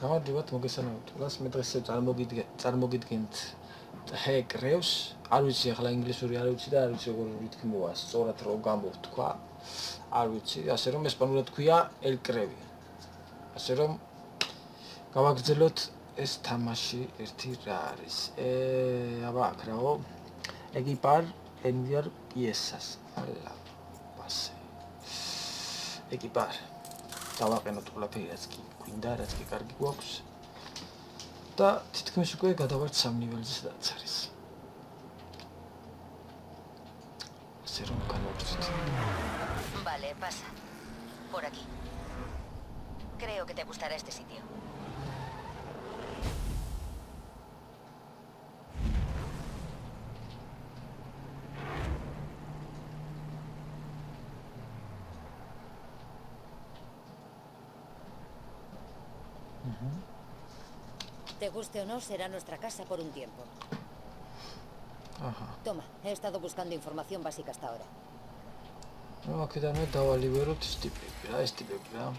გავარდივართ მოგესალმებით. გულას მე დღეს წარმოგიდგენთ ჰეკრევს. არ ვიცი ახლა ინგლისური არ ვიცი და არ ვიცი როგორ ვითქმოვა, სწორად რომ გამოვთქვა. არ ვიცი, ასე რომ ესპანურად ქვია ელკრევი. ასე რომ გავაგრძელოთ ეს თამაში ერთი რა არის. აბა აქ რაო. equipar enviar piezas. Ala. Pase. equipar. დავაყენოთ ყველაფერი რაც კი გვინდა, რაც კი კარგი გვაქვს. და თითქმის უკვე გადავართ 3 ნიველზე სადაც არის. ასე რომ განვაგრძელოთ. Vale, pasa. Por aquí. Creo que te gustará este sitio. Te guste o no, será nuestra casa por un tiempo. Ajá. Toma, he estado buscando información básica hasta ahora. No, აქედანვე დავალივეროთ ეს ტიპები რა.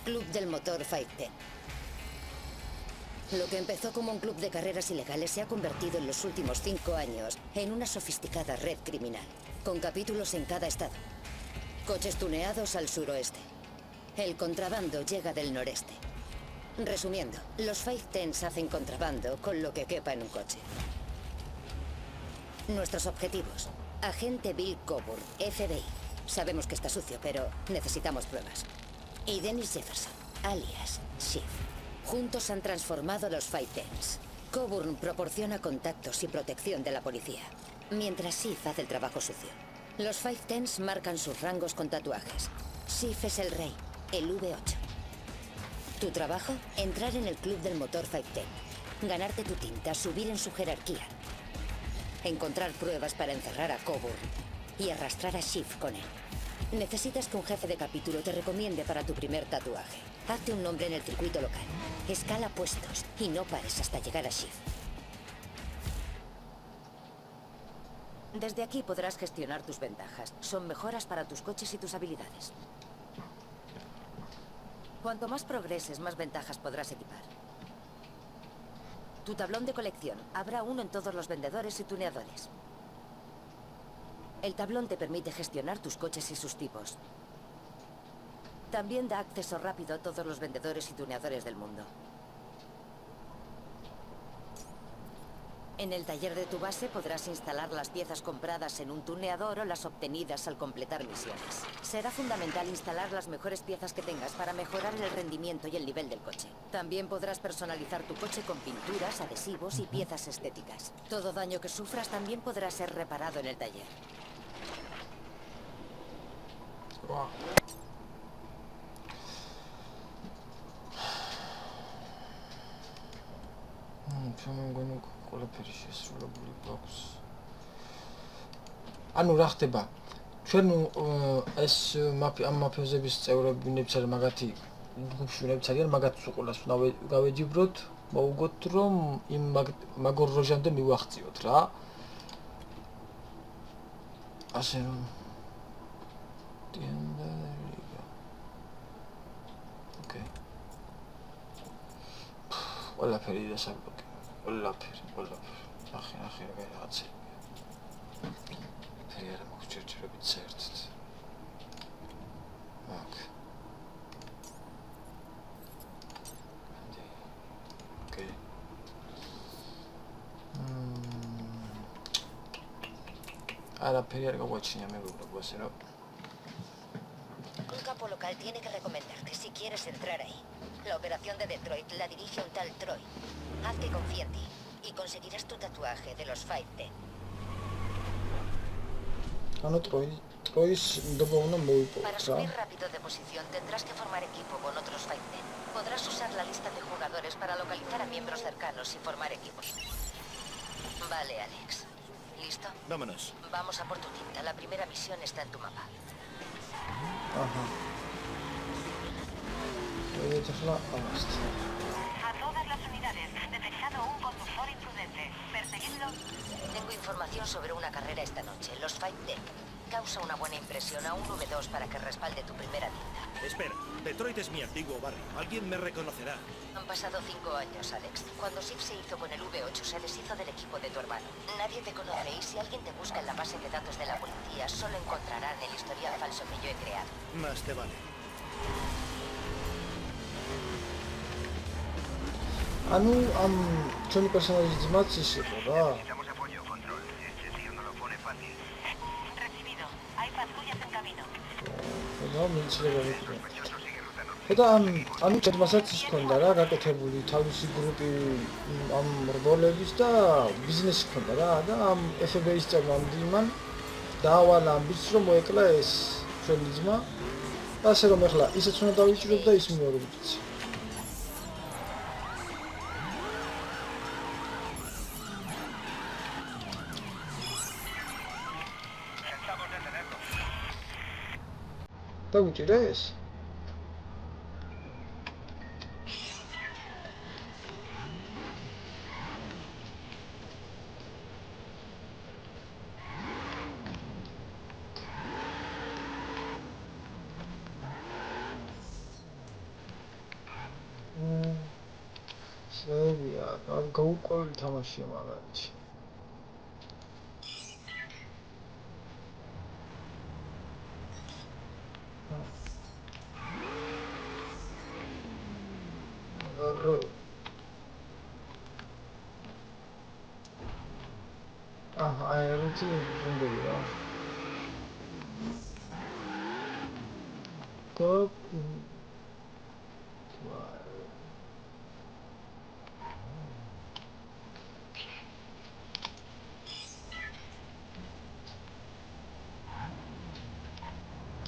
Club del Motor 510. Lo que empezó como un club de carreras ilegales se ha convertido en los últimos 5 años en una sofisticada red criminal, con capítulos en cada estado. Coches tuneados al suroeste. El contrabando llega del noreste. Resumiendo, los 510s hacen contrabando con lo que quepa en un coche. Nuestros objetivos. Agente Bill Coburn, FBI. Sabemos que está sucio, pero necesitamos pruebas. Y Dennis Jefferson, alias Schiff. Juntos han transformado los 510s. Coburn proporciona contactos y protección de la policía, mientras Schiff hace el trabajo sucio. Los 510s marcan sus rangos con tatuajes. Schiff es el rey, el V8. Tu trabajo, entrar en el club del motor 510, ganarte tu tinta, subir en su jerarquía, encontrar pruebas para encerrar a Coburn y arrastrar a Schiff con él. Necesitas que un jefe de capítulo te recomiende para tu primer tatuaje. Hazte un nombre en el circuito local, escala puestos y no pares hasta llegar a Schiff. Desde aquí podrás gestionar tus ventajas. Son mejoras para tus coches y tus habilidades. Cuanto más progreses, más ventajas podrás equipar. Tu tablón de colección. Habrá uno en todos los vendedores y tuneadores. El tablón te permite gestionar tus coches y sus tipos. También da acceso rápido a todos los vendedores y tuneadores del mundo. En el taller de tu base podrás instalar las piezas compradas en un tuneador o las obtenidas al completar misiones. Será fundamental instalar las mejores piezas que tengas para mejorar el rendimiento y el nivel del coche. También podrás personalizar tu coche con pinturas, adhesivos y piezas estéticas. Todo daño que sufras también podrá ser reparado en el taller. Wow. ყველაფერი შესრულებული გვაქვს. ანუ რა ხდება? ჩვენ ეს ამ მაფიოზების წევრები ვინებს არის მაგათი ჯგუფში ვინებს არიან, მაგათს უყოლას გავეჯიბროთ, მოუგოთ რომ იმ მაგორ როჟამდე მივახციოთ რა. ასე რომ ოკეი. ყველაფერი დასაბლოკე. ყველაფერი. ახი რაღაცა. ფერი არ მაქვს ჯერჯერობით საერთოდ. აქ. ოკეი. არაფერი არ გაგვაჩნია მეგობრებო, ასე რომ Un capo local tiene que recomendarte si quieres entrar ahí. La operación de Detroit la dirige un tal Troy. Haz que confíe en ti y conseguirás tu tatuaje de los 510. Para subir rápido de posición tendrás que formar equipo con otros 510. Podrás usar la lista de jugadores para localizar a miembros cercanos y formar equipos. Vale, Alex. ¿Listo? Vámonos. Vamos a por tu tinta. La primera misión está en tu mapa. Ajá. A todas las unidades, detectado un conductor imprudente. Perseguidlo. Tengo información sobre una carrera esta noche. Los 510. Causa una buena impresión a un V2 para que respalde tu primera tinta. Espera, Detroit es mi antiguo barrio. Alguien me reconocerá. Han pasado 5 años, Alex. Cuando Sif se hizo con el V8, se deshizo del equipo de tu hermano. Nadie te conoce y si alguien te busca en la base de datos de la policía, solo encontrarán el historial falso que yo he creado. Más te vale. ანუ ამ ჩვენი პერსონაჟის ძმაც ის იყო რა. Necesitamos apoyo, control. Este tío no lo pone fácil. Recibido. Hay patrullas en camino. და მიჩნდება ვიქნა. Sospechoso sigue ruta norte. და ანუ ჯერმასაც ის ქონდა რა გაკეთებული თავისი გრუპი ამ როლების და ბიზნესი ქონდა რა და ამ FBI-ის წევრამდე მან დაავალა ამბიც რომ მოეკლა ეს ჩვენი ძმა. ასე რომ ეხლა ისეც უნდა დავიჭიროთ და ის მეორებიც. Pensamos detenerlo. დავიჭირეს? სევია, გაუკვირდი თამაშია მაგალითი. აი რუთი უნდა რა.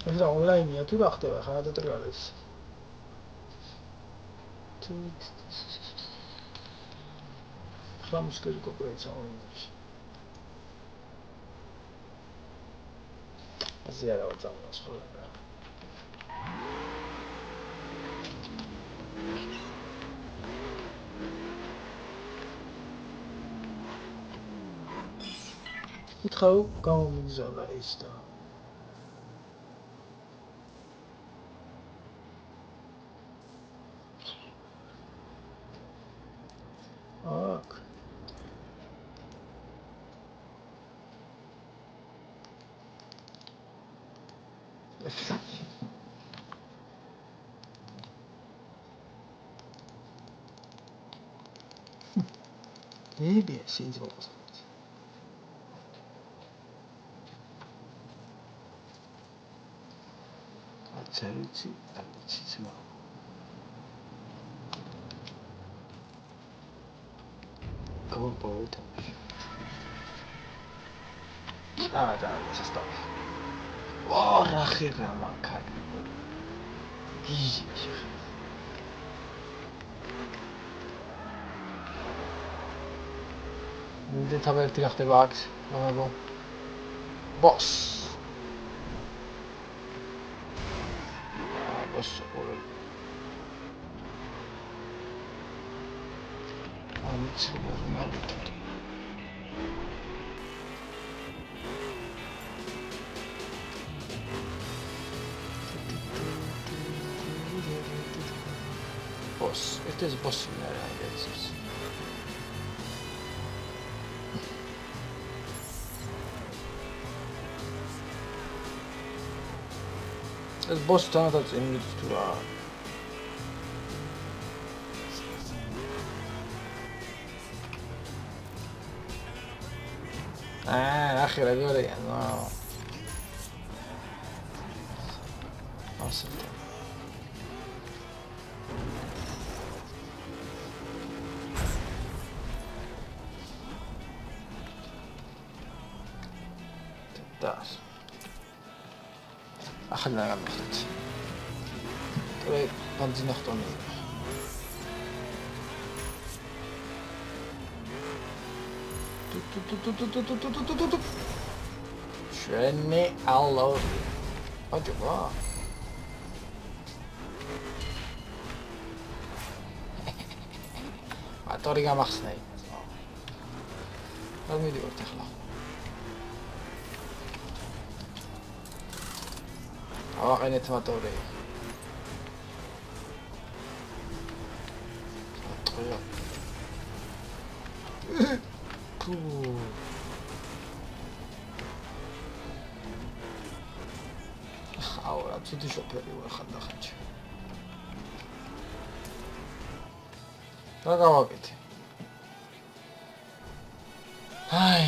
ეს ონლაინია თუ რა ხდება ხა და ტრიალებს. Vamos que cooperação hoje. Zero outra nas colegas. უთხრა გამომიგზავნა ის და აქ Maybe since what was it? Charity and it's small. Go board. That's a stop. Oh, Rahira Makai. Easy. Dit hebben we terug te waakt. Bos. Bos. Bos. Het is bos in de rij. ეს ბოსს თანაც იმით თუ რა ახლა რა გორია ნო ასეთ დას ახლა გამიხდით. თორე ბანძინა ხტონი. ტუ. შენი ალო. აჯობა. ატორი გამახსნა. რა მიდივართ ახლა? აყენეთ მოტორი. თუ აუ რა ცუდი შოფერი ვარ ხანდახანში რა გავაკეთე აი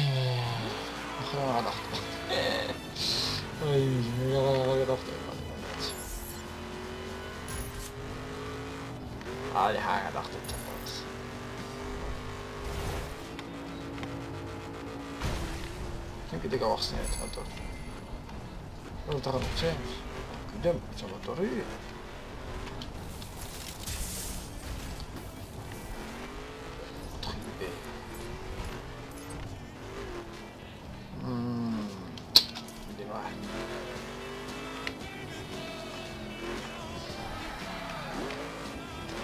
ახლა რა დახტა აი მე რა დახტა აი ჰაი დახტა კიდე გავახსენეთ მოტორი. რა დაგაჩე? კიდე მოტორი. ტრიბე. კიდე ვარ.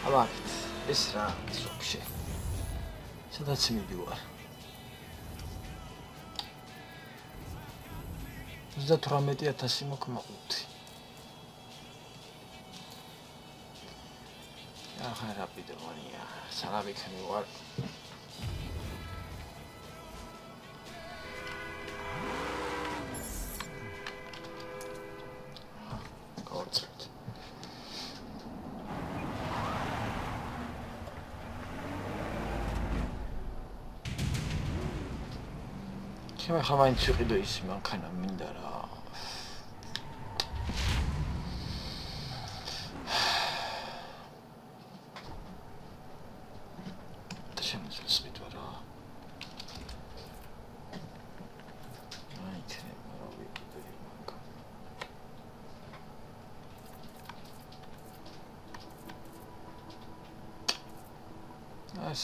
აბა, ეს რა სოფში. სადაც მიდივარ. 38,000 მოკმაყუთი. ახლა რა პიდონია, სალამიქნი ვარ. გავწევთ. ჩემ ახლა მაინც ვიყიდო ის მანქანა მინდა რა.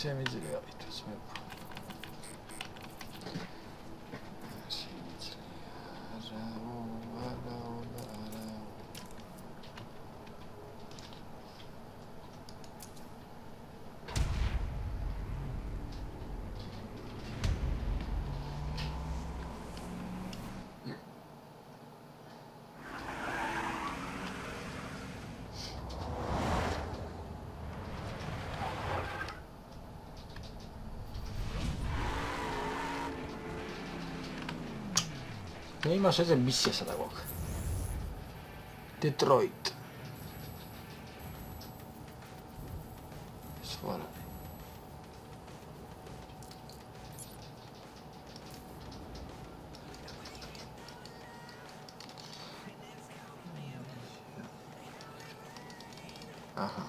შემიძლია ითქოს მე მე იმასეზე მისია სადა გვაქვს დეტროიტ სვარა აჰა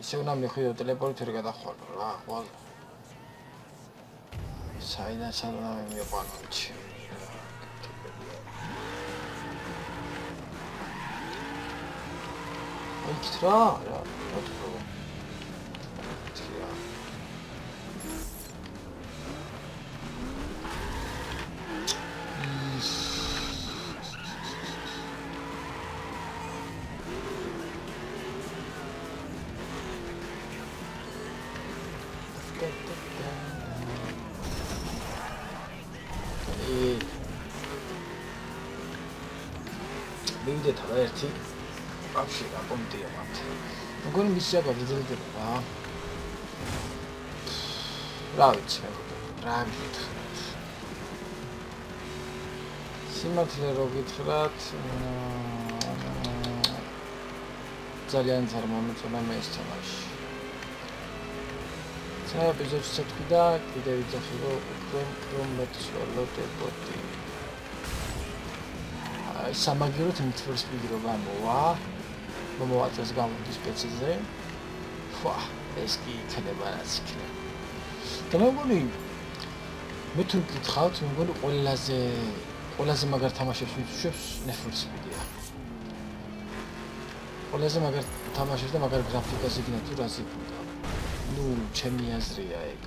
ისე უნდა მიხვიდო ტელეპორტერი გადახვალო რა ხვალ საიდან სადა მეყვანო ჩი Ekstra, ja, wat gewoon. Ja. Mingde taverti. Вообще რა პონტია მათ. მგონი მისია გაგრძელდება. რა ვიცი მე რა გითხრათ. სიმართლე რო გითხრათ ძალიან წარმომეწონა მე ეს თამაში. ცა ეპიზოდში წავდი და კიდევ ვიძახი რომ მეტს ველოდებოდი. სამაგიეროდ მითხრს ვიდეო გამოვა. მომავალს გამოდის პეციზე. ფა, ეს კი იქნება რაც იქნება. და მე მგონი მე თუ გითხავთ, მე მგონი ყველაზე მაგარ თამაშებს ვიშვებს Netflix ვიდეო. ყველაზე მაგარ თამაშებს და მაგარ გრაფიკას სიგნატურას იქნება. ნუ, ჩემი აზრია ეგ.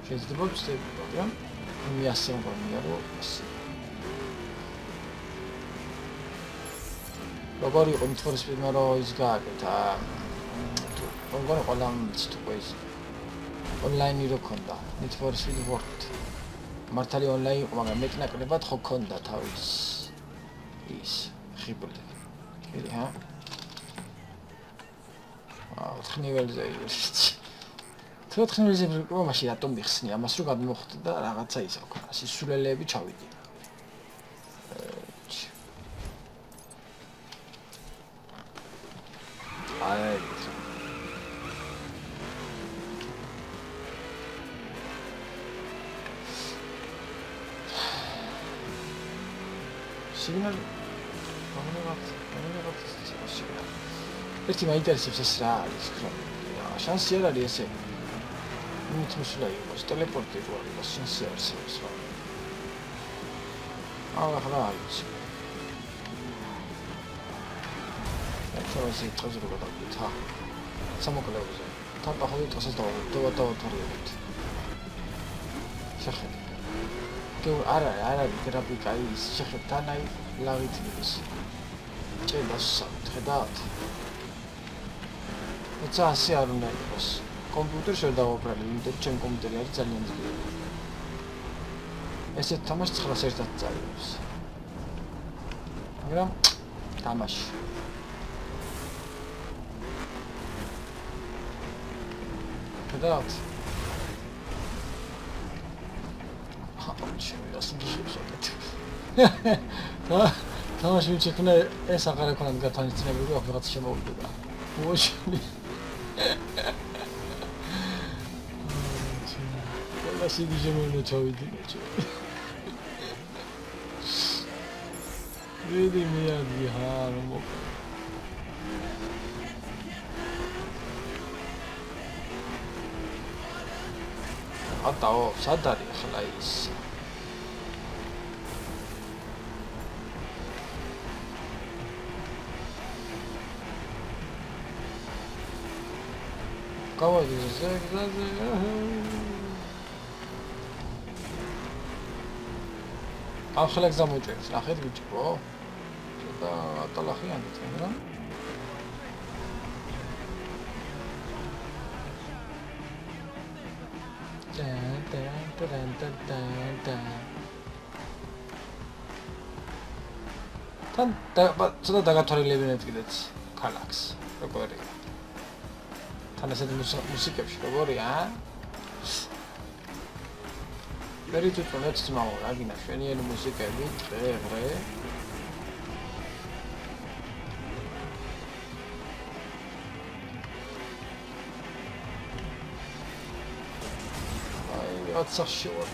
შეიძლება ვცდები, მაგრამ მე ასე მგონია, რომ ასე როგორ იყო მithores ფილმი რომ ის გააკეთა როგორ ყველა მცდყვე ის ონლაინი რო ქონდა მithores ფილმი ვორდ მართალი ონლაინი იყო მაგრამ მეტნაკლებად ხო ქონდა თავის ის ხიბლი ეხა აა 4 ნიველზე ის 4-ზე პროგრამაში რატომ მიხსნი ამას რომ გადმოხდა და რაღაცა ისა ქონა სისულელეები ჩავიდინა. აი სიგნალი ერთი მაინტერესებს ეს რა არის შანსი არ არის ესე მით მსვლა იყოს ტელეპორტი რო არის შანსი არსებობს რა ახლა არის ეს თავს რო გადავიდეთ სამოკლეოზე თან ახლა დღესაც დავათვალიერებთ შეხედე არა გრაფიკა ის შეხედე თან აი ლაღით ის ჭედას ხედავთ ეცა ასე არ უნდა იყოს კომპიუტერში ვერ დავაბრალი იმიტომ ჩემ კომპიუტერი არის ძალიან ძლიერი ესეთ თამაშს 9-ს ერთად წაიღებს მაგრამ თამაში ხედავთ თამაში მიჩექნა ეს აღარ ექონათ გათვალისწინებული რომ რაღაც შემოვიდება მოშინი ასე გიჟემონო ჩავიდინე ვიდი მიადი ჰარ მოკ ატაო სად არის ახლა ის გავადი ზეგზაზე ახლა გზამოჭერს ნახეთ ბიჭო და ატალახიანით რა თან ცოტა დაგათვალიერებინეთ კიდეც ქალაქს როგორია თან ესეთ მუსიკებში როგორია მერი თვითონაც ძმაო რა გინდა შვენიერი მუსიკები დღე Отца шорт.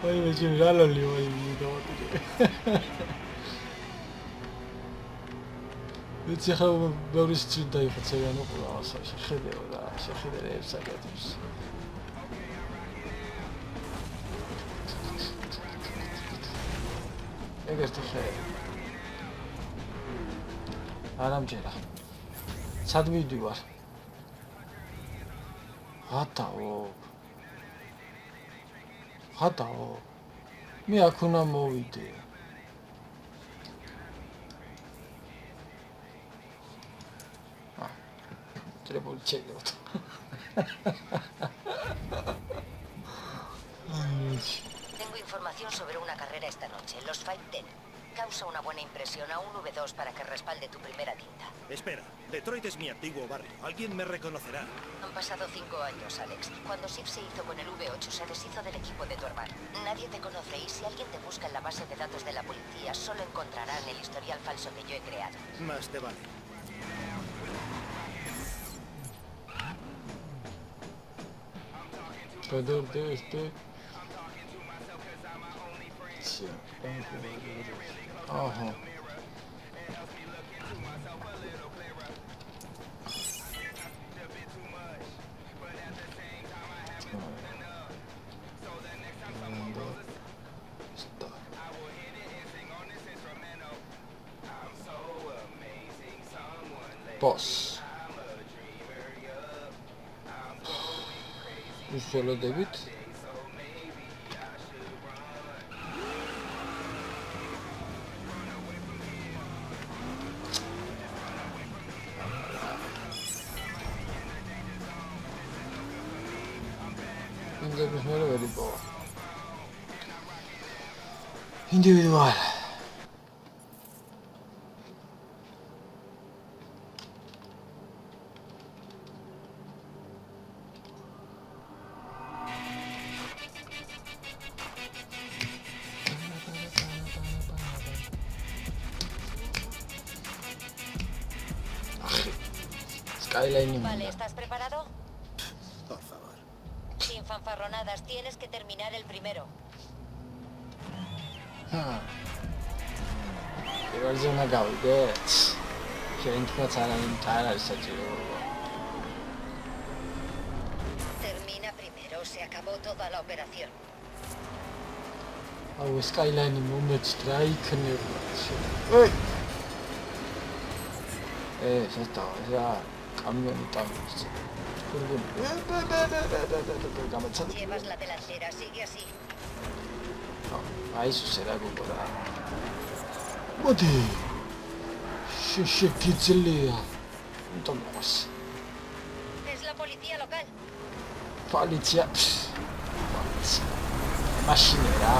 Ой, вы чем жалили, ой, не давайте. Ведь я хочу говорить, да и хочу я ну просто шахидео, да, шахидео всякие. ეგერ თიხე. არ ამჯერა. სად მივდივარ? ხატაო მე აქ უნდა მოვიდე ტრებულ ჩეგოთ Tengo información sobre una carrera esta noche, los Fight 10. Causa una buena impresión a un V2 para que respalde tu primera tinta. Espera, Detroit es mi antiguo barrio. Alguien me reconocerá. Han pasado 5 años, Alex. Cuando Sif se hizo con el V8, se deshizo del equipo de tu hermano. Nadie te conoce y si alguien te busca en la base de datos de la policía, solo encontrarán el historial falso que yo he creado. Más te vale. Aha. Boss. Solo David. Individual. Skyline. Vale, ¿estás preparado? Por favor. Sin fanfarronadas, tienes que terminar el primero. პირველზე უნდა გავიდეთ. შენ თქოს არ არის საჭირო. Termina primero, se acabó toda la operación. აუ Skyline მომეცდა იქნება. ой. შესთავაზ რა. კამიონი ტანკს. Llevas la delantera, sigue así. აი სულ რა გუყურა. მოდი. შეგიძლია. იმიტომ ყოს. Es la policía local. Poliția. Mașinera.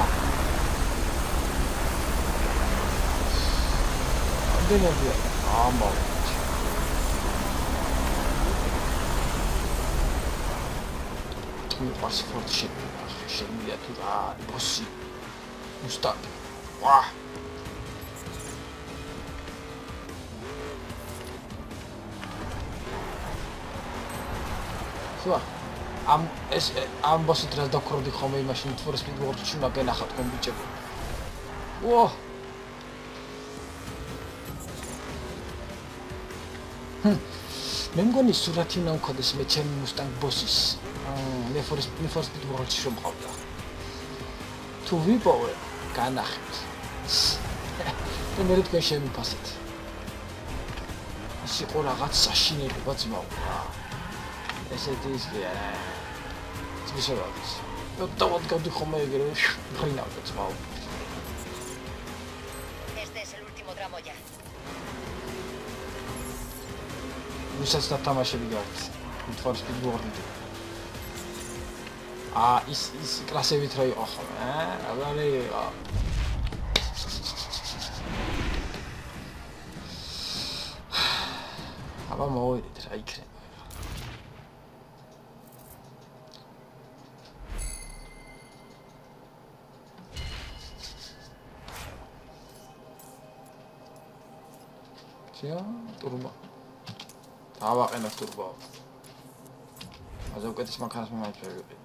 Unde ne vine? Mamă. Tu pas foarte și miniatura imposibil. Nu sta. Wow. Sua. Am bossit raz დაქროდი ხოლმე იმაში for speed world-ში მაგენ ახლა თქვენ ბიჭები. ო! მე მგონი სურათი უნდა მქონდეს მე ჩემი Mustang Boss-ის. მე for speed world-ში რომ მყავდა. თუ ვიპოვე, განახეთ. და მე თქვენ შემიფასეთ. ის იყო რაღაც საშინელება ძმაო რა. ესეთი ის კი არა. Спасибо. Давай годы хомэ играю. Хренал поцмал. Este es el último tramo ya. Виსაც დათამაშები გაქვს. For speed world. ის კლასებით რა იყო ხოლმე, აგარი. აბა მოვიდეთ რა იქნება. Turbo. დავაყენებ turbo. ასე უკეთეს მანქანას მომაჩვევები.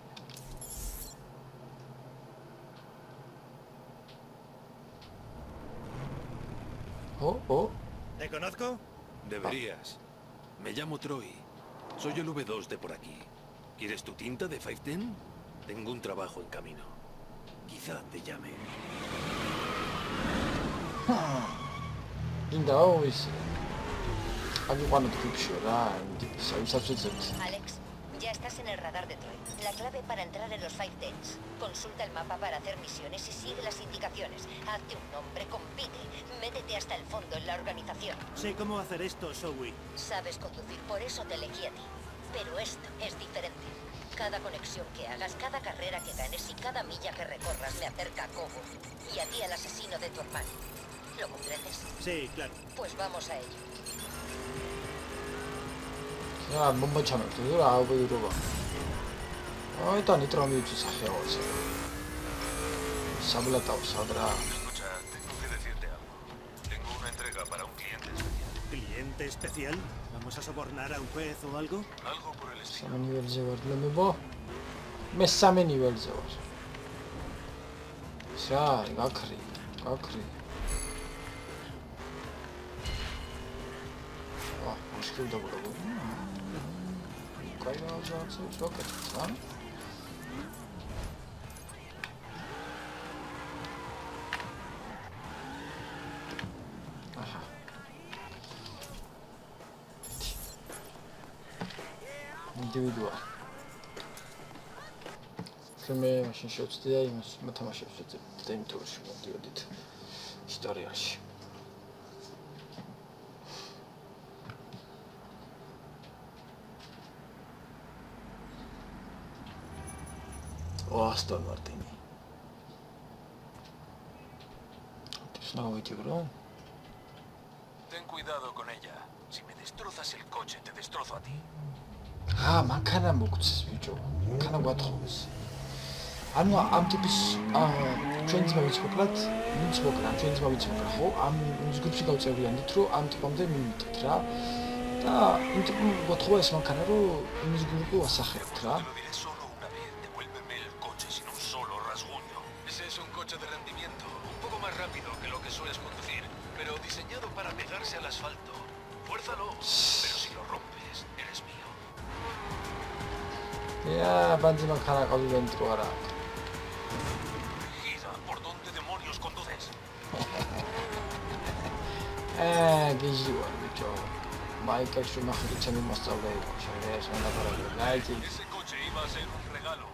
Oh. ¿Te conozco? Deberías. Me llamo Troy. Soy el V2 de por aquí. ¿Quieres tu tinta de 510? Tengo un trabajo en camino. Quizá te llame. Indaos. Aquí cuando te fipsio, Alex, ya estás en el radar de Troy. La clave para entrar en los 510s. Consulta el mapa para hacer misiones y sigue las indicaciones. Hazte un nombre, compite. Métete hasta el fondo en la organización. Sé cómo hacer esto, Zoe. Sabes conducir, por eso te elegí a ti. Pero esto es diferente. Cada conexión que hagas, cada carrera que ganes y cada milla que recorras me acerca a Coburn. Y a ti al asesino de tu hermano. ¿Lo comprendes? Sí, claro. Pues vamos a ello. 야, 뭔가 참아. 그거 아우고 이러봐. 일단 이 트럼이 주사해요. Sablatao, saldrá. Escucha, tengo que decirte algo. Tengo una entrega para un cliente especial. ¿Cliente especial? ¿Vamos a sobornar a un juez o algo? Algo por el estilo. Самый ниველზე ვარ, გლემებო. მე სამე ниველზე ვარ. შა, გაქრი. მუშკილ დაგულებო. კაი რაღაცა ვაკეთებ, რა? აჰა. ინდივიდუალ. მე მაშინ შევწდია იმას, მოთამაშებს ვეძებ იმ თურში მოდიოდით ისტორიაში. Aston Martin. Ten cuidado con ella. Si me destrozas el coche, te destrozo a ti. მანქანა მოგცეს ბიჭო. მანქანა გვათხოვეს. ანუ ამ ტიპის ჩვენც მოვიცოკლათ, ვინც მოკლა, ჩვენც მოვიცოკლა, ხო? ამ ჯგუფში გავწევრიანდით, რომ ამ ტიპამდე მივიდეთ რა. და იმ ტიპი გოთხოვა ეს მანქანა რომ იმის გრუპი ვასახებთ რა. Te lo diré solo una vez. Devuélveme el coche sin un solo rasguño. Ese es un coche de rendimiento, un poco más rápido que lo que sueles conducir, pero diseñado para pegarse al asfalto. Fuérzalo, pero si lo rompes, eres mío. 야, 반지 მანქანა ყავი ვენტრო არა. Gira, ¿por dónde demonios conduces? გიჟი ვარ ბიჭო. მაიკაში მახრი ჩემი მოსწავლე იყო, შეიძლება ეს მონაპარაკე. გაიჭი. Ese coche iba a ser un regalo.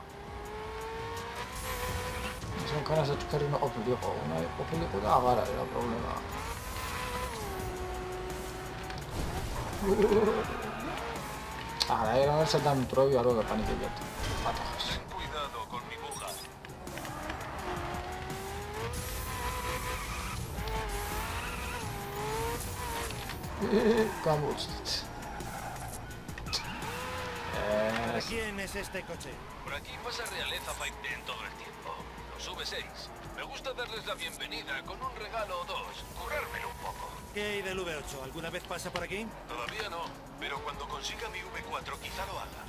ეს მანქანა საჩუქარი უნდა ყოფილიყო, უნდა ყოფილიყო და აღარ არის რა პრობლემა. არა, ეს სადამტოვი არ ვაპანიკებიათ. პატახოს. Ten cuidado con mi buja. გამოვწდით. ¿De quién es este coche? Por aquí pasa realeza 510 todo el tiempo. Los V6. Me gusta darles la bienvenida con un regalo o dos. Currármelo un poco. ¿Qué hay del V8? ¿Alguna vez pasa por aquí? Todavía no, pero cuando consiga mi V4 quizá lo haga.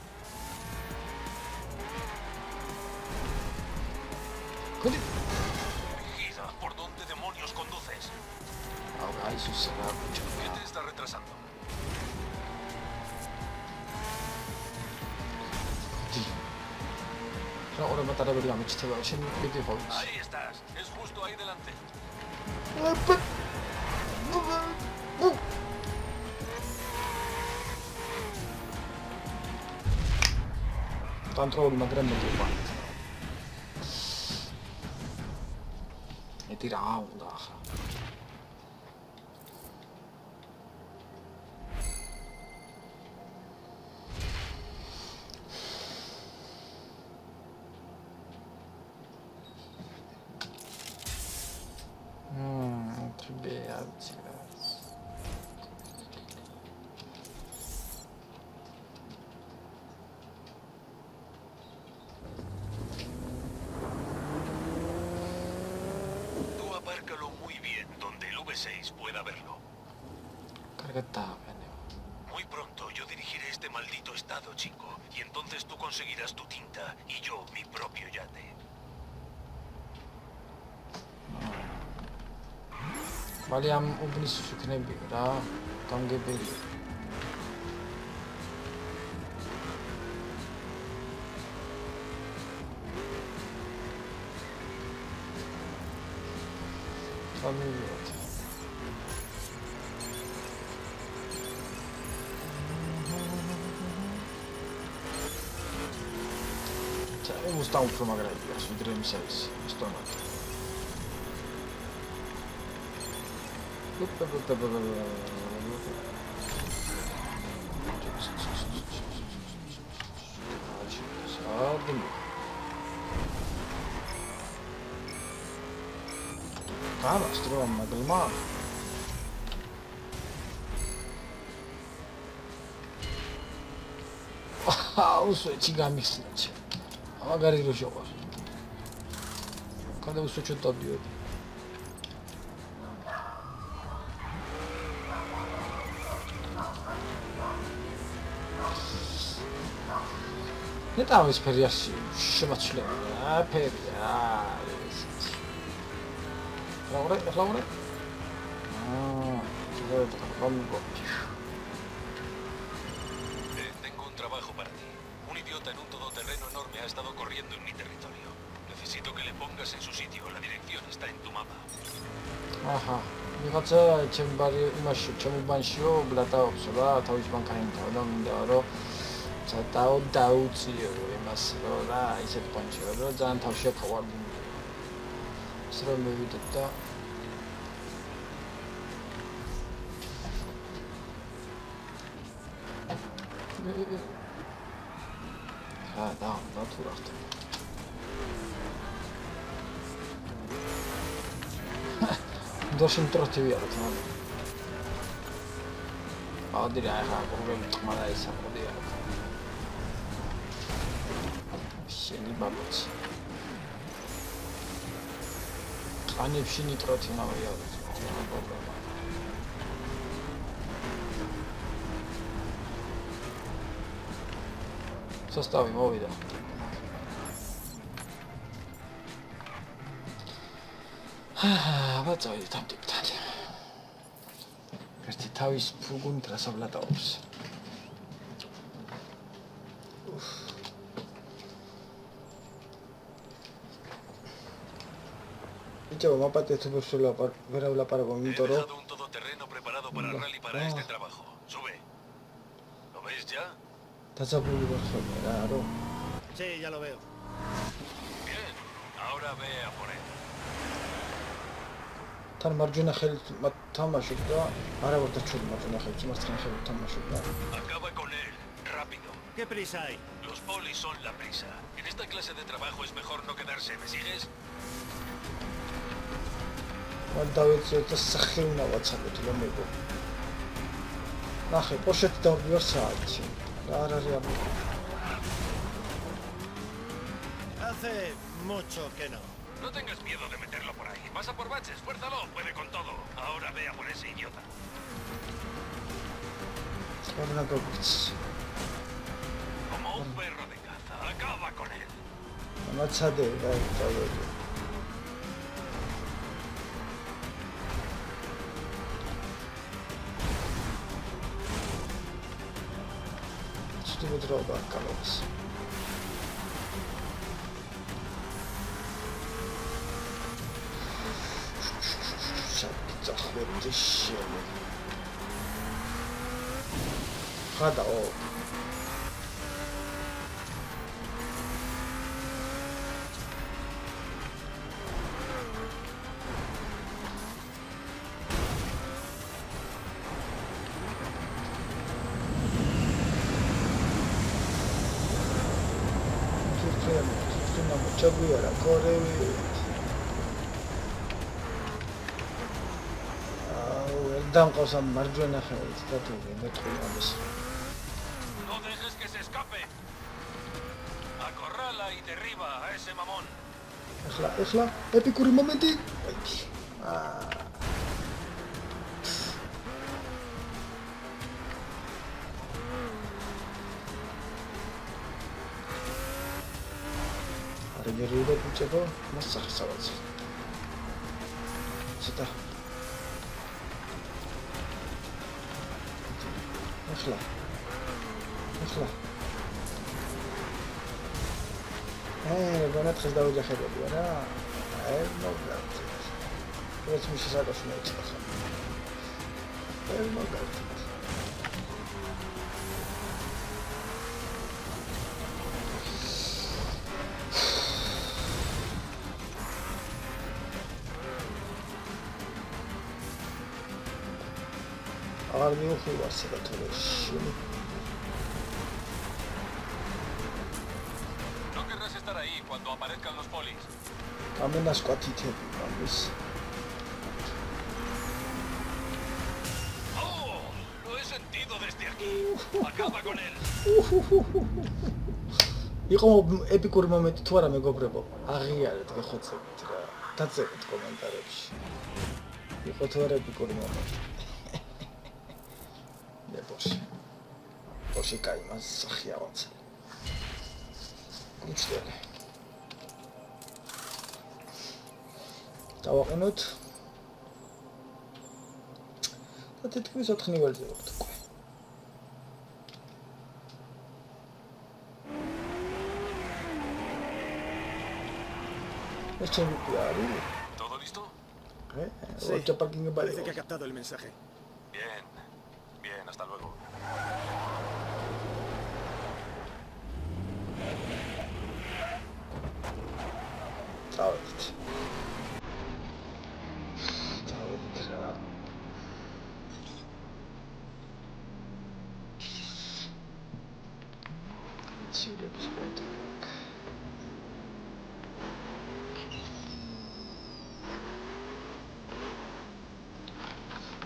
근데 Gira, ¿por dónde demonios conduces? 아우 가이수스가 ¿Qué 부족해. te está retrasando? 저 오랜만 따라버리 가면 지쳐가 신 밑에 거기. Ahí estás, es justo ahí delante. Controlma grande quanto. E tira onda. trebaiați. Tú apárcalo muy bien donde el V6 pueda verlo. Cargata, bene. Muy pronto yo dirigiré este maldito estado, chico, y entonces tú conseguirás tu tinta y yo mi propio yate. Valiam ubnis suknebi ra gamgebeli. Tamamıydı. Cioè, mi sta un po' magari sui Dream 6, sto andando. Cara, strom, ma uso cigami sliče. Magari lo žovaš. Kada uso ću dobio. Ne tam jest periasi, szmaczle. A peria. Laure? Tengo un trabajo para ti. Un idiota en un todoterreno enorme ha estado corriendo en mi territorio. Necesito que le pongas en su sitio. La dirección está en tu mapa. Aha. ვიღაცა ჩემ იმაში ჩემუბანშიო ბლატა ოფსო რა თავის ბანკაინთა და მინდა რომ ცოტაო დაუციო იმას რომ რა ისეთ პანჩიო რომ ძალიან თავში ხავარდი ის რომ მივიდეთ და და თუ რა ხდება Došim trotivi ali tamo. Ovdje ja govorim mala je samo ovdje. Šeni babuci. Ani všini troti na ovdje. Состави მოვიდა. აბა წავიდეთ ამ ტიპთან. ერთი თავის ფურგონით რასავლატაობს. Yo, mapate esto por solo ver hablar para con He un toro. dejado un todoterreno preparado para rally para este trabajo. Sube. ¿Lo ves ya? Estás a punto de claro. Sí, ya lo veo. Bien. Ahora ve a por él. Tan marjuna khel tamaşuk da araba da çok marjuna khel marjuna khel tamaşuk da. Acaba con él. Rápido. ¿Qué prisa hay? Los polis son la prisa. En esta clase de trabajo es mejor no quedarse. ¿Me sigues? მან დავეცეთ სახე უნდა ვაცალოთ რომ მეგო. ნახე, პოშეთი დავდივარ საათში. რა არ არის აბა. Hace mucho que no. No tengas miedo de meterlo por ahí. Pasa por baches, fuérzalo, puede con todo. Ahora ve a por ese idiota. Скорна გოგიც. Como un perro de caza, acaba con él. მაცადე დავდივარ. Droga, kalos. Zachwyty się. Hada o. ჩაგვიარა კორევი. დამყავს ამ მარჯვენა ხელით და თუ მეტყვი ამის. No dejes que se escape. Acorrala y derriba a ese mamón. ეხლა ეპიკური მომენტი. Регулирует учебу, массаж салать. Сюда. Ехла. Бонат хазда уджа хеби, да? Ногат. Вот мы сейчас это смотрим. Ногат. არ მიუხვივარ საქართველოში. No querrás estar ahí cuando aparezcan los polis. Καμένας კვათითები ამის. Oh, lo he sentido desde aquí. Acaba con él. იყო ეპიკური მომენტი თუ არა მეგობრებო? აღიარეთ გეხოცებით რა. დაწევით კომენტარებში. იყო თუ არა ეპიკური მომენტი? Poši kaj ima zahjavac. Nicdele. დავაყენოთ. და თითქმის 4 ნიველზე ვართ უკვე. ეს ჩემი პიარი. ¿Todo listo? ოჯა პარკინგი ბალი. Parece que ha captado el mensaje. Bien. Bien, hasta luego. Давайте. Силებს პონტი.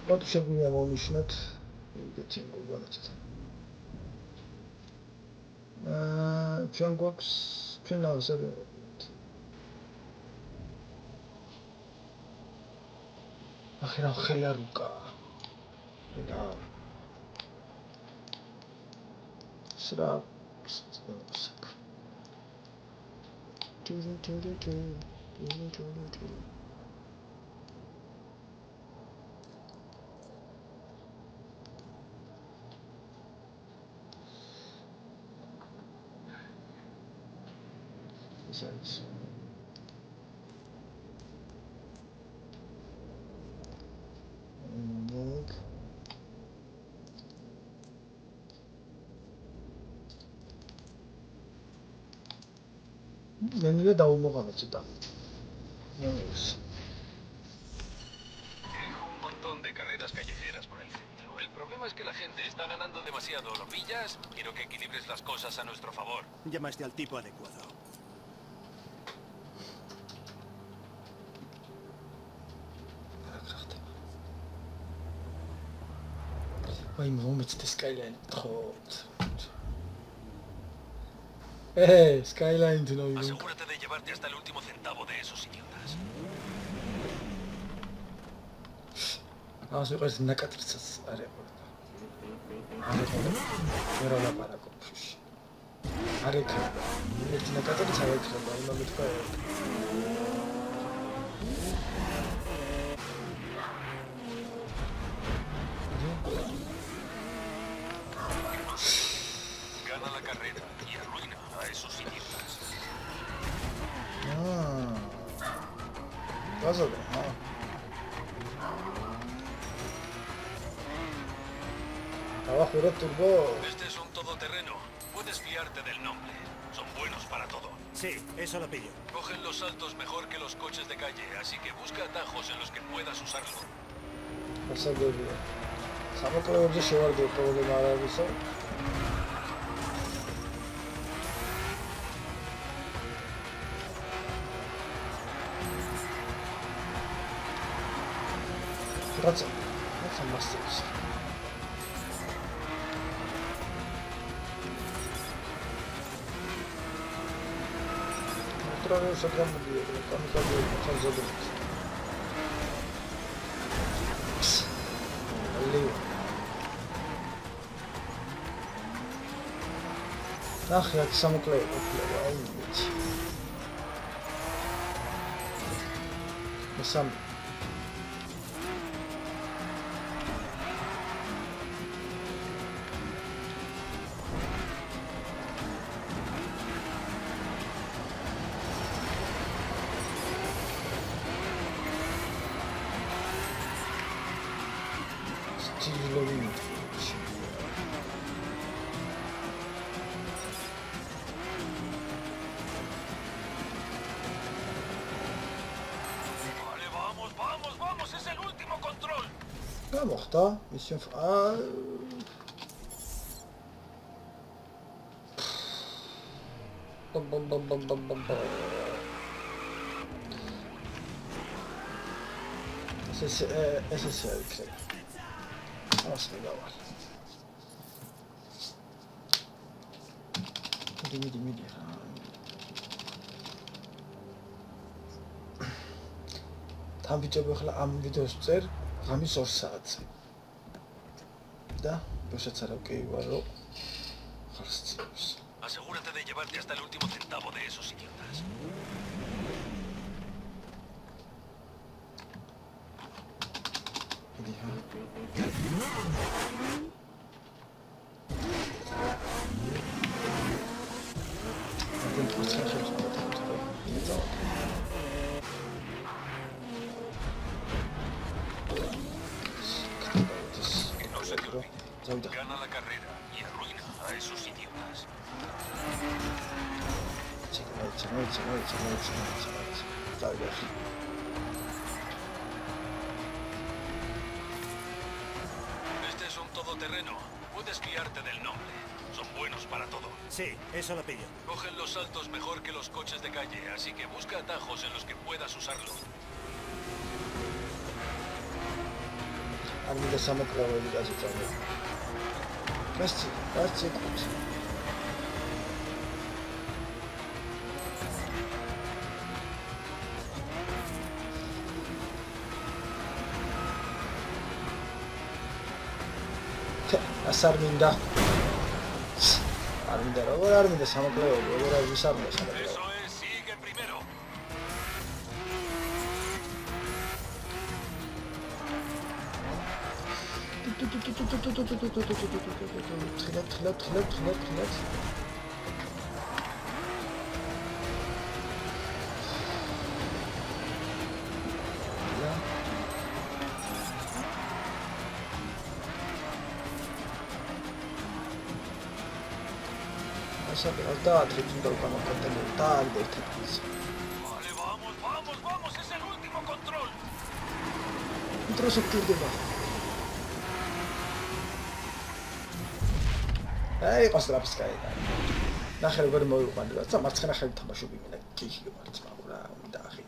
What შეგვიძლია მოვნიშნოთ ეგეთი მოგონაცეთ. ჩვენ გვაქვს ფინალზე ახლა ხელა რუკა. და სრა Sense. Menüde daumogana cita. Un montón de carreras callejeras por el centro. El problema es que la gente está ganando demasiado. ¿Lo pillas? Quiero que equilibres las cosas a nuestro favor. Llamaste al tipo adecuado. Ay, moments the skyline. Skyline to know. Asegúrate de llevarte hasta el último centavo de esos idiotas. Vamos a ver si nakatrisas. Are. Pero la para con. Are. Es nakatrisas are. No me toca. Gana la carrera y arruina a esos idiotas. Pásale, Abajo era turbo. Este es un todoterreno. Puedes fiarte del nombre. Son buenos para todo. Sí, eso lo pillo. Cogen los saltos mejor que los coches de calle, así que busca atajos en los que puedas usarlo. Pasa de bien. Sabes que lo que se va a hacer problema ahora eso. Grazie. Grazie abbastanza. Trovo sappiamo dire, quando cambio cosa dentro. Lì. Ach, jak samo kleję, No sam. Vale, vamos, es el último control. Mochta, mission bam. Ese es el que. Vamos a ver. Midi. Თამბიჭები ახლა ამ ვიდეოს წერ ღამის 2 საათზე. და ბოშაც არა კი ვარო ხარსწირებს. Asegúrate de llevarte hasta el último centavo de esos idiotas. No se te olvide. Gana la carrera y arruina a esos idiotas. Este es un todoterreno. Puedes fiarte del nombre. Son buenos para todo. Sí, eso lo pillo. Cogen los saltos mejor que los coches de calle, así que busca atajos en los que puedas usarlo. არ მინდა სამოკლაველი გაზეწავო. კაცი. ასარ მინდა. არ მინდა როგორ არ მინდა სამოკლეები, როგორ არ ვისარმა სამოკლეები. Eso es, sigue primero. თხილად. Daadrip un poco más contenido, tal de esta crisis. Vale, vamos, es el último control. Un trozo de bajo. قصد لابس كاي. داخل غير مو يقال له ما تخنا خلي تمشوا بي من كيش ما تسمع ولا من داخل.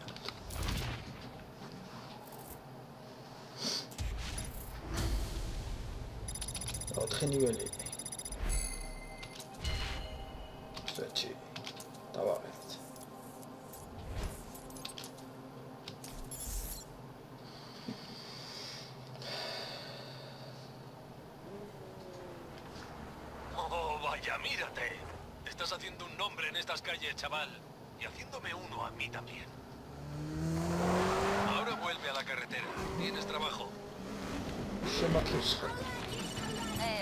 لو تخني ولي. Kстати, товарищ. Oh, vaya, mírate. Estás haciendo un nombre en estas calles, chaval. Y haciéndome uno a mí también. Ahora vuelve a la carretera. Tienes trabajo.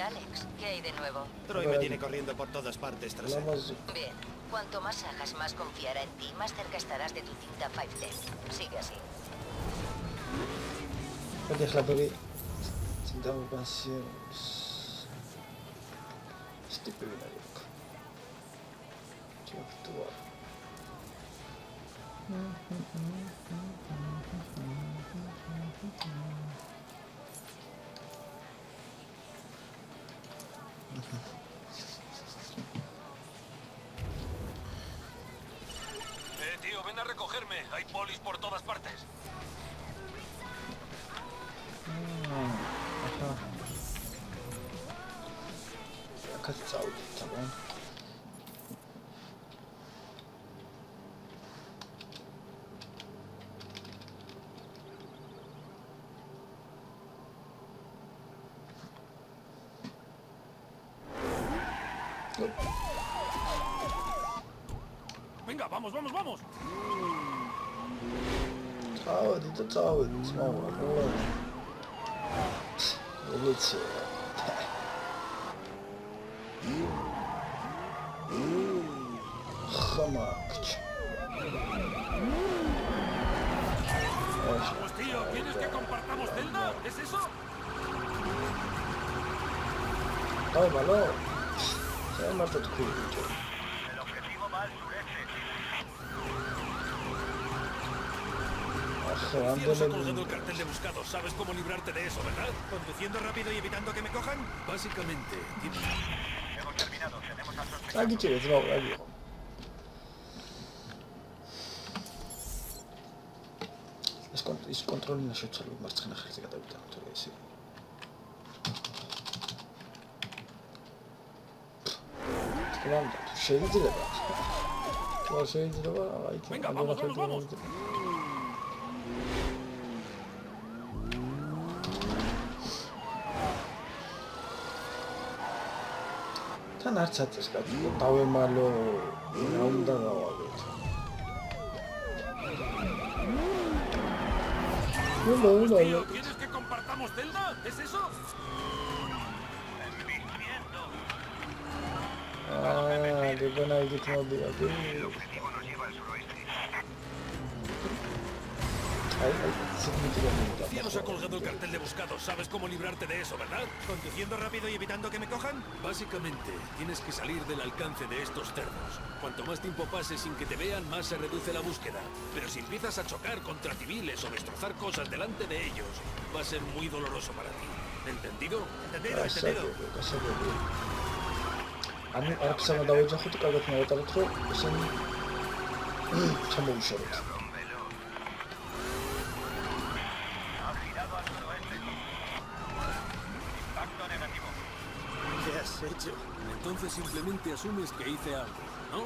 Alex, ¿qué hay de nuevo? Troy me tiene corriendo por todas partes tras él. Bien, cuanto más hagas, más confiará en ti, más cerca estarás de tu cinta 510. Sigue así. Deja ver. Tentamos pasar. Este primero. Que actuar. Tío, ven a recogerme. Hay polis por todas partes. Acá está, tamam. Venga, vamos. Cały, smało, ulicy. Hamakć. Vamos, tío, ¿quieres que compartamos celda? ¿Es eso? Dawaj, co ma to kurczę? El objetivo va al sureste. Nos ha colgado el cartel de buscados. ¿Sabes cómo librarte de eso, verdad? ¿Conduciendo rápido y evitando que me cojan? Básicamente, Hemos terminado. Tenemos al sospechoso. Lagi cię, znowu, lagi. ის კონტროლი ნაშოწალო მარცხენა ხელზე გადავიდა, თორე ესე. Skranda, შეიძლება. თუ შეიძლება, აი თქო. Venga, vamos. თან არც აწეს კაცო, დავემალო, რა უნდა გავაგოთ. Tío, ¿quieres que compartamos celda? ¿Es eso? qué buena idea que me dio aquí. El objetivo nos lleva al suroeste. Tío, nos ha colgado el cartel de buscados. ¿Sabes cómo librarte de eso, verdad? ¿Conduciendo rápido y evitando que me cojan? Básicamente, tienes que salir del alcance de estos cerdos. Cuanto más tiempo pase sin que te vean, más se reduce la búsqueda. Pero si empiezas a chocar contra civiles o destrozar cosas delante de ellos, va a ser muy doloroso para ti. ¿Entendido? Entendido. 아니, 아랍사가 나오자 호두 깔고 나왔다고 틀어 무슨 참 무서워. Ha girado al suroeste. Impacto negativo. ¿Qué has hecho? Entonces simplemente asumes que hice algo, ¿no?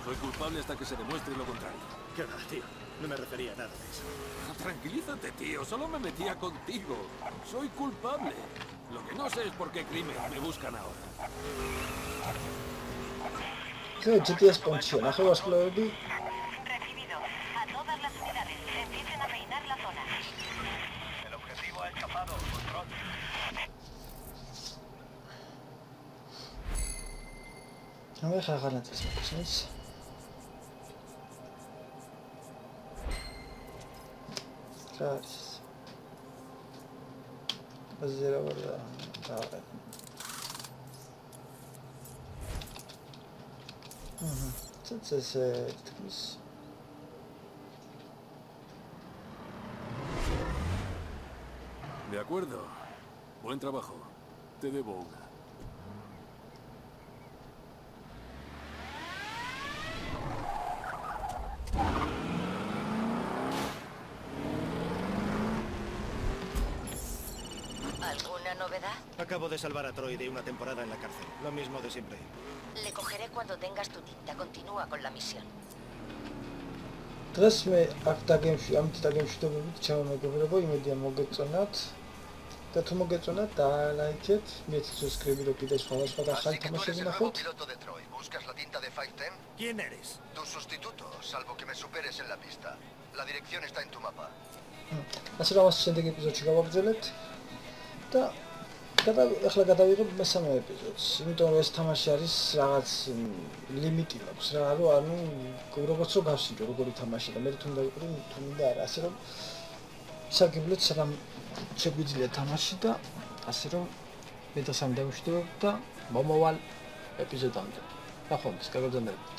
Soy culpable hasta que se demuestre lo contrario. ¿Qué va, tío? No me refería a nada de eso. Tranquilízate, tío. Solo me metía contigo. Soy culpable. Lo que no sé es por qué crimen me buscan ahora. ეხლა GTA სპონჩია, ნახე ვარსკვლავები. Recibido. A todas las unidades. Empiecen a peinar la zona. El objetivo ha escapado. Control. ამე ხაღარ ნაწილს მოხსნის. კარის. აზერა ვარ და წეცე თქმის. De acuerdo. Buen trabajo. Te debo una. ¿Alguna novedad? Acabo de salvar a Troy de una temporada en la cárcel. Lo mismo de siempre. Le cogeré cuando tengas tu tinta. Continúa con la misión. დღეს მე აქ დაგემში, ამ დაგემშვიდობებით ჩავმეგობრებო, იმედია მოგეწონათ. და თუ მოგეწონათ, დაალაიქეთ, მე subscribe რო კიდე სხვადასხვა და ახალი თამაშები ნახოთ. piloto de Troy. ¿Buscas la tinta de 510? ¿Quién eres? Tu sustituto, salvo que me superes en la pista. La dirección está en tu mapa. ასე რომ ამას შემდეგ ეპიზოდში გავაგრძელებთ და ახლა გადავიღებ მესამე ეპიზოდს. იმიტომ რომ ეს თამაში არის რაღაც ლიმიტი აქვს რა, რომ ანუ როგორც რომ გავსინჯო როგორი თამაში და მე თუნდა ვიყრი, თუნდა არა, ასე რომ საგებლეთ სამ შეგვიძლია თამაში და ასე რომ მე და სამ დავშვიდობ და მომავალ ეპიზოდამდე. ნახვამდის, გაგრძელებთ.